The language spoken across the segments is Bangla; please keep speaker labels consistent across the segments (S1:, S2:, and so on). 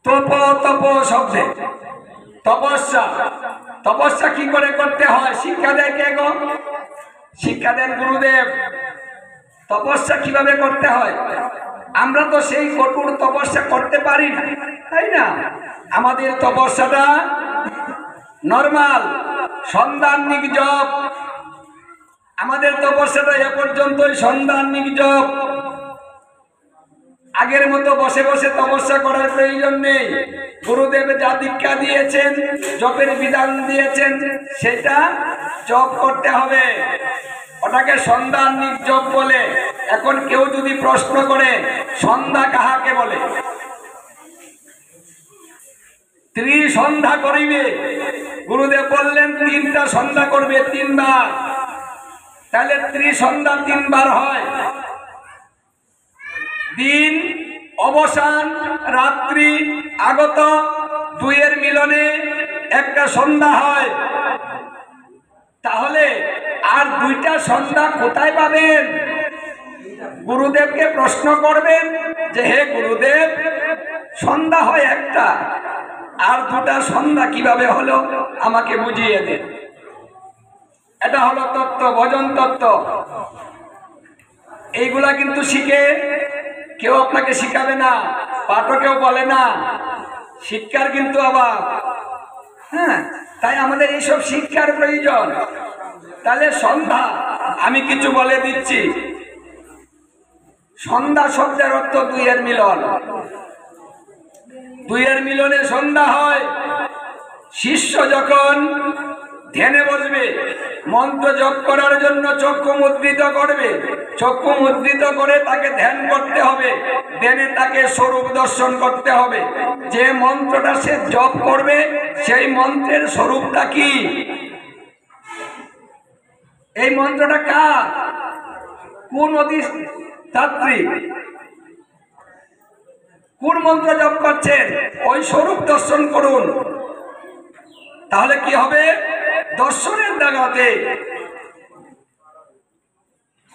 S1: তপ তপ শব্দে তপস্যা। তপস্যা কি করে করতে হয় শিক্ষা দেয় কে গো? শিক্ষা দেন গুরুদেব। তপস্যা কিভাবে করতে হয়? আমরা তো সেই কঠোর তপস্যা করতে পারি না, তাই না? আমাদের তপস্যাটা নরমাল সন্ধানিক জপ। আমাদের তপস্যাটা এ পর্যন্তই সন্ধানিক জপ। আগের মতো বসে বসে তপস্যা করার প্রয়োজন নেই। গুরুদেব যা দীক্ষা দিয়েছেন, জপের বিধান দিয়েছেন, সেটা জপ করতে হবে। ওটাকে সন্ধানিক জপ বলে। এখন কেউ যদি প্রশ্ন করে সন্ধ্যা কাহাকে বলে? ত্রিসন্ধ্যা করিবে। গুরুদেব বললেন 3টা সন্ধ্যা করবে 3 বার। তাহলে ত্রিসন্ধ্যা 3 বার হয়। দিন অবসান, রাত্রি আগত, দুইয়ের মিলনে একটা সন্ধ্যা হয়। তাহলে আর 2টা সন্ধ্যা কোথায় পাবেন? গুরুদেবকে প্রশ্ন করবেন যে হে গুরুদেব, সন্ধ্যা হয় একটা, আর 2টা সন্ধ্যা কিভাবে হলো আমাকে বুঝিয়ে দেন। এটা হলো তত্ত্ব, ভজন তত্ত্ব। এইগুলা কিন্তু শিখে কেউ আপনাকে শিখাবে না, পাঠকেও বলে না, শিক্ষার কিন্তু অভাব। হ্যাঁ, তাই আমাদের এইসব শিক্ষার প্রয়োজন। তাহলে সন্ধ্যা আমি কিছু বলে দিচ্ছি। সন্ধ্যা শব্দের অর্থ 2-এর মিলন। 2-এর মিলনে সন্ধ্যা হয়। শিষ্য যখন ধ্যানে বসবে, মন্ত্র জপ করার জন্য চক্ষু মুদ্রিত করবে, চক্ষু মুদ্রিত করে তাকে ধ্যান করতে হবে। ধ্যানে তাকে স্বরূপ দর্শন করতে হবে। যে মন্ত্রটা সে জপ করবে সেই মন্ত্রের স্বরূপটা কি? এই মন্ত্রটা কার? কোন অধিষ্ঠাত্রী? কোন মন্ত্র জপ করছেন ওই স্বরূপ দর্শন করুন। তাহলে কি হবে? দর্শনের জায়গাতে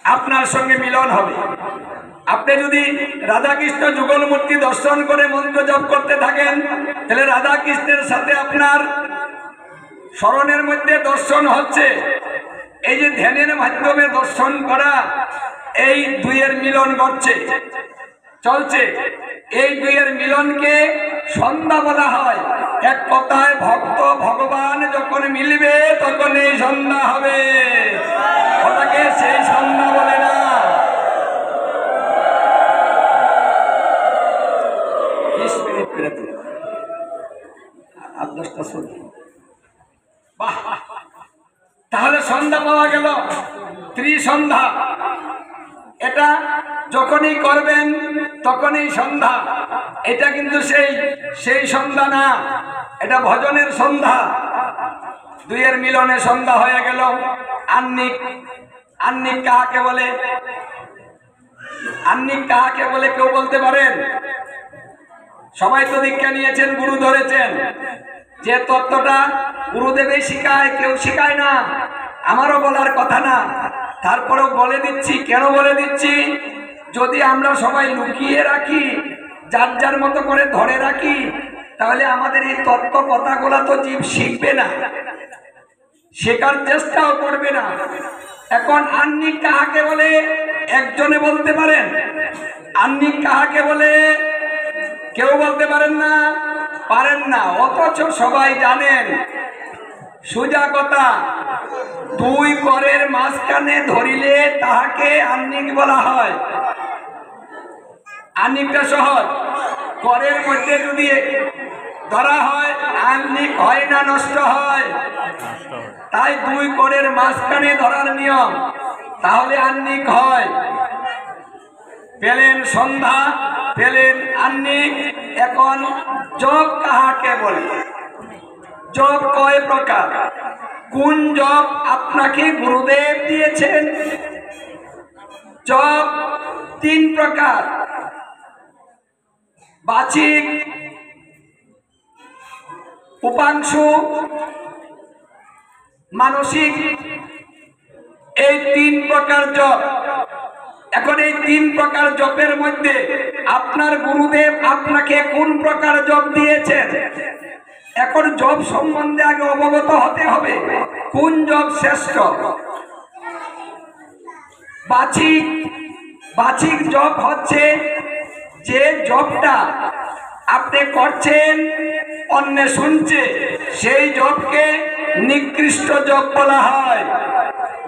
S1: আপনার সঙ্গে মিলন হবে। আপনি যদি রাধা কৃষ্ণ যুগল মূর্তি দর্শন করে মন্ত্র জপ করতে থাকেন, তাহলে রাধা কৃষ্ণের সাথে আপনার স্মরণের মধ্যে দর্শন হচ্ছে। এই যে ধ্যানের মাধ্যমে দর্শন করা, এই 2-এর মিলন ঘটছে, চলছে। এই 2-এর মিলনকে সন্ধ্যা বলা হয়। এক কথায় ভক্ত ভগবান যখন মিলবে তখন এই সন্ধ্যা হবে। ওটাকে সেই সন্ধ্যা বলে না। তাহলে সন্ধ্যা পাওয়া গেল, ত্রিসন্ধ্যা। এটা যখনই করবেন তখনই সন্ধ্যা। এটা কিন্তু সেই সন্ধ্যা না, এটা ভজনের সন্ধ্যা। 2-এর মিলনে সন্ধ্যা হয়ে গেল। আহ্নিক, আহ্নিক কাহাকে বলে? আহ্নিক কাহাকে বলে কেউ বলতে পারেন? সবাই তো দীক্ষা নিয়েছেন, গুরু ধরেছেন। যে তত্ত্বটা গুরুদেবই শিখায়, কেউ শিখায় না, আমারও বলার কথা না। তারপরেও বলে দিচ্ছি। কেন বলে দিচ্ছি? যদি আমরা সবাই লুকিয়ে রাখি, যার যার মতো করে ধরে রাখি, তাহলে আমাদের এই তত্ত্ব কথাগুলা তো জীব শিখবে না, শেখার চেষ্টাও করবে না। এখন আহ্নিক কাহাকে বলে একজনে বলতে পারেন? আহ্নিক কাহাকে বলে কেউ বলতে পারেন না, পারেন না। অথচ সবাই জানেন। সোজা কথা, 2 করের মাঝখানে ধরিলে তাহাকে আহ্নিক বলা হয়। আহ্নিকটা সহজ। করের মধ্যে যদি ধরা হয় আহ্নিক হয় না নষ্ট হয়? তাই 2 করের মাঝখানে ধরার নিয়ম, তাহলে আহ্নিক হয়। পেলেন সন্ধ্যা, পেলেন আহ্নিক। এখন জপ কাহাকে বলে? জপ কয় প্রকার? কোন জপ আপনাকে গুরুদেব দিয়েছেন? জপ 3 প্রকার। বাচিক, উপাংশু, মানসিক। এই 3 প্রকার জপ। এখন এই 3 প্রকার জপের মধ্যে আপনার গুরুদেব আপনাকে কোন প্রকার জপ দিয়েছেন? এখন জপ সম্বন্ধে আগে অবগত হতে হবে। কোন জপ শ্রেষ্ঠ? বাচিক জপ হচ্ছে যে জপটা আপনি করছেন অন্যে শুনছে, সেই জপকে নিকৃষ্ট জপ বলা হয়।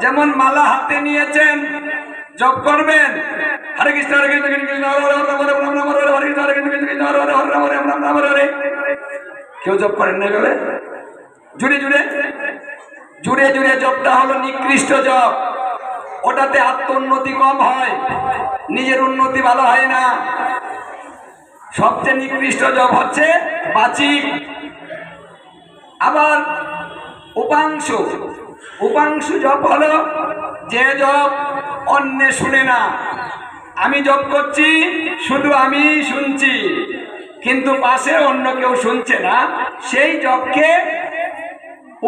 S1: যেমন মালা হাতে নিয়েছেন, জপ করবেন হরে কৃষ্ণ হরে কৃষ্ণ কৃষ্ণ কৃষ্ণ হরে হরে হরে রাম রাম হরে হরে কৃষ্ণ হরে কৃষ্ণ কৃষ্ণ কৃষ্ণ হরে হরে হরে রাম রাম রাম হরে হরে। কেউ জপ করেন না এভাবে জুড়ে জুড়ে জুড়ে জুড়ে জপটা হলো নিকৃষ্ট জপ। ওটাতে আত্মোন্নতি কম হয়, নিজের উন্নতি ভালো হয় না। সবচেয়ে নিকৃষ্ট জপ হচ্ছে বাচিক। আবার উপাংশু জপ হলো যে জপ অন্যে শুনে না। আমি জপ করছি, শুধু আমি শুনছি, কিন্তু পাশে অন্য কেউ শুনছে না, সেই জপকে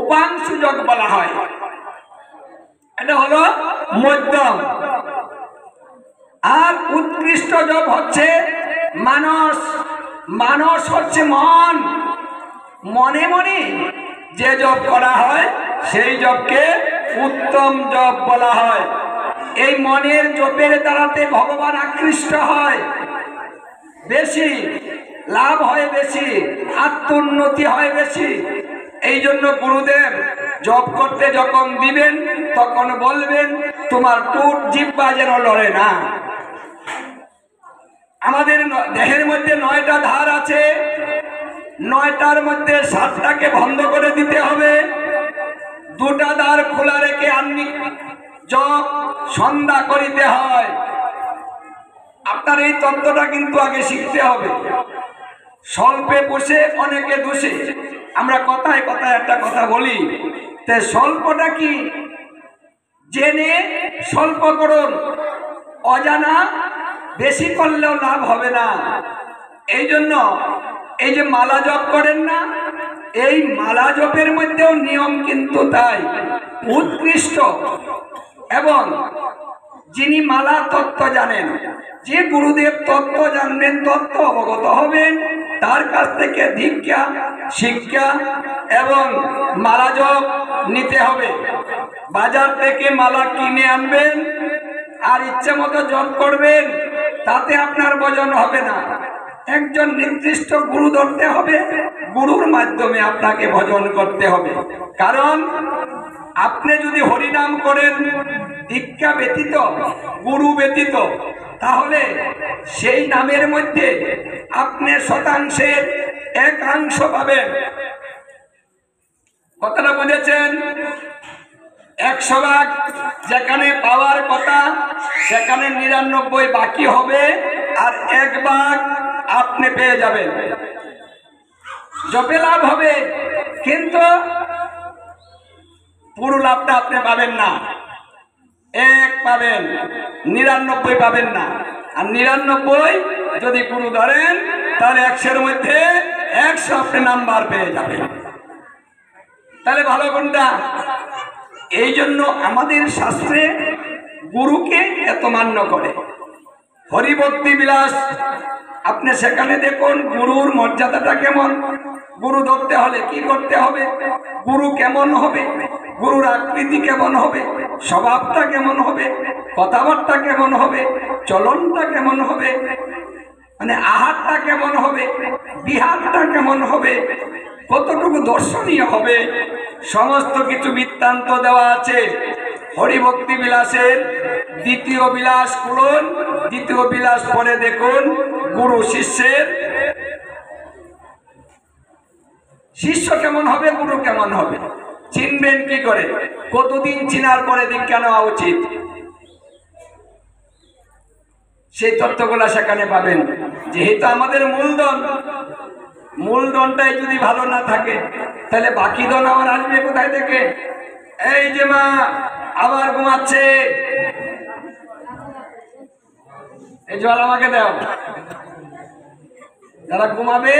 S1: উপাংশু জপ বলা হয়। এটা হলো মধ্যম। আর উৎকৃষ্ট জপ হচ্ছে মানস হচ্ছে মনে মনে যে জপ করা হয় সেই জপকে উত্তম জপ বলা হয়। এই মনের জপের দ্বারাতে ভগবান আকৃষ্ট হয়, বেশি লাভ হয়, বেশি আত্মোন্নতি হয় বেশি। এই জন্য গুরুদেব জপ করতে যখন দিবেন তখন বলবেন তোমার টুট জিহ্বা যেন লড়ে না। আমাদের দেহের মধ্যে 9টা ধার আছে, 9টার মধ্যে 7টাকে বন্ধ করে দিতে হবে। 2টা দ্বার খোলা রেখে আহ্নিক জপ সন্ধ্যা করিতে হয়। আপনার এই তত্ত্বটা কিন্তু আগে শিখতে হবে। স্বল্পে বসে অনেকে দোষে, আমরা কথায় কথায় একটা কথা বলি, তে স্বল্পটা কি? জেনে স্বল্প করুন, অজানা বেশি করলেও লাভ হবে না। এই জন্য এই যে মালা জপ করেন না, এই মালা জপের মধ্যেও নিয়ম কিন্তু তাই উৎকৃষ্ট। এবং যিনি মালা তত্ত্ব জানেন, যে গুরুদেব তত্ত্ব জানবেন, তত্ত্ব অবগত হবেন, তার কাছ থেকে দীক্ষা শিক্ষা এবং মালা জপ নিতে হবে। বাজার থেকে মালা কিনে আনবেন আর ইচ্ছে মতো জপ করবেন, তাতে আপনার ভজন হবে না। একজন নির্দিষ্ট গুরু ধরতে হবে, গুরুর মাধ্যমে আপনাকে ভজন করতে হবে। কারণ আপনি যদি হরিনাম করেন দীক্ষা ব্যতীত, গুরু ব্যতীত, তাহলে সেই নামের মধ্যে আপনি শতাংশের 1 পাবেন। কথাটা বুঝেছেন? 100 ভাগ যেখানে পাওয়ার কথা সেখানে 99 বাকি হবে, আর 1 ভাগ আপনি পেয়ে যাবেন। জপে লাভ হবে, কিন্তু পুরো লাভটা আপনি পাবেন না। 1 পাবেন, 99 পাবেন না। আর 99 যদি গুরু ধরেন তাহলে 100-এর মধ্যে 100 আপনি নাম্বার পেয়ে যাবেন। তাহলে ভালো কোনটা? এই জন্য আমাদের শাস্ত্রে গুরুকে এত মান্য করে। হরিভক্তি বিলাস আপনি সেখানে দেখুন গুরুর মর্যাদাটা কেমন। গুরু ধরতে হলে কি করতে হবে, গুরু কেমন হবে, গুরুর আকৃতি কেমন হবে, স্বভাবটা কেমন হবে, কথাবার্তা কেমন হবে, চলনটা কেমন হবে, মানে আহারটা কেমন হবে, বিহারটা কেমন হবে, কতটুকু দর্শনীয় হবে, সমস্ত কিছু বৃত্তান্ত দেওয়া আছে। হরিভক্তি বিলাসের 2য় বিলাস খুলুন, 2য় বিলাস পরে দেখুন গুরু শিষ্যের, শিষ্য কেমন হবে, গুরু কেমন হবে, চিনবেন কি করে, কতদিন চিনার পরে দীক্ষা নেওয়া উচিত, সেই তথ্যগুলা সেখানে পাবেন। যেহেতু আমাদের মূলধনটাই যদি ভালো না থাকে তাহলে বাকি ধন আমার আসবে কোথায় থেকে? এই যে মা আবার ঘুমাচ্ছে, এই জল আমাকে দাও। যারা ঘুমাবে